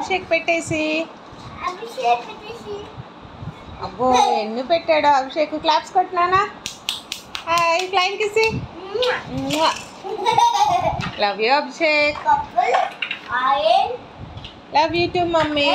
అభిషేక్ పెట్టేసి. అబ్బో ఎన్ని పెట్టాడో అభిషేక్. క్లాప్స్ కొట్టినానా. Hi flying kiss. Love you Abhishek. Love you too mummy.